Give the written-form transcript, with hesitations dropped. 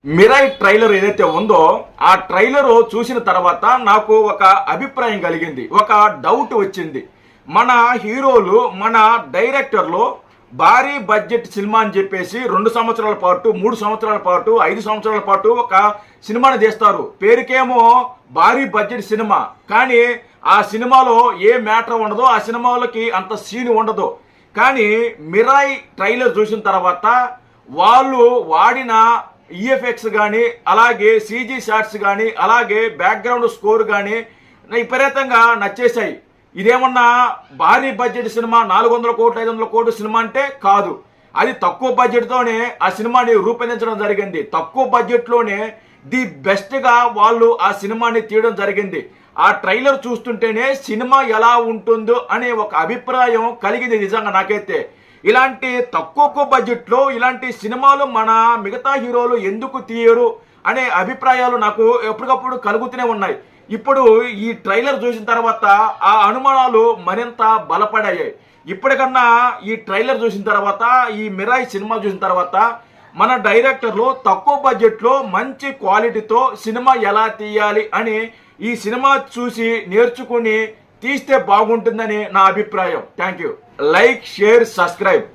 Mirai trailer ఏదైతే ఉందో ఆ ట్రైలర్ చూసిన తర్వాత నాకు ఒక అభిప్రాయం కలిగింది, ఒక డౌట్ వచ్చింది. మన హీరోలు, మన డైరెక్టర్లు భారీ బడ్జెట్ సినిమా అని చెప్పేసి 2 సంవత్సరాల పాటు, 3 సంవత్సరాల పాటు, 5 సంవత్సరాల పాటు ఒక సినిమాని తీస్తారు. పేరుకేమో భారీ బడ్జెట్ సినిమా, కానీ ఆ సినిమాలో ఏ మ్యాటర్ ఉండదో, ఆ సినిమాలకి అంత సీన్ ఉండదు. కానీ మిరాయి ట్రైలర్ చూసిన తర్వాత వాళ్ళు వాడిన ఈఎఫ్ఎక్స్ కానీ, అలాగే సీజీ షాట్స్ కానీ, అలాగే బ్యాక్గ్రౌండ్ స్కోర్ కానీ విపరీతంగా నచ్చేశాయి. ఇదేమన్నా భారీ బడ్జెట్ సినిమా, 400 కోట్లు 500 కోట్ల సినిమా అంటే కాదు. అది తక్కువ బడ్జెట్తోనే ఆ సినిమాని రూపొందించడం జరిగింది. తక్కువ బడ్జెట్లోనే ది బెస్ట్గా వాళ్ళు ఆ సినిమాని తీయడం జరిగింది. ఆ ట్రైలర్ చూస్తుంటేనే సినిమా ఎలా ఉంటుందో అనే ఒక అభిప్రాయం కలిగింది నిజంగా నాకైతే. ఇలాంటి తక్కువ బడ్జెట్లో ఇలాంటి సినిమాలు మన మిగతా హీరోలు ఎందుకు తీయరు అనే అభిప్రాయాలు నాకు ఎప్పటికప్పుడు కలుగుతూనే ఉన్నాయి. ఇప్పుడు ఈ ట్రైలర్ చూసిన తర్వాత ఆ అనుమానాలు మరింత బలపడాయి. ఇప్పటికన్నా ఈ ట్రైలర్ చూసిన తర్వాత, ఈ మిరాయి సినిమా చూసిన తర్వాత మన డైరెక్టర్లు తక్కువ బడ్జెట్లో మంచి క్వాలిటీతో సినిమా ఎలా తీయాలి అని ఈ సినిమా చూసి నేర్చుకుని తీస్తే బాగుంటుందని నా అభిప్రాయం. Thank you. Like, share, subscribe.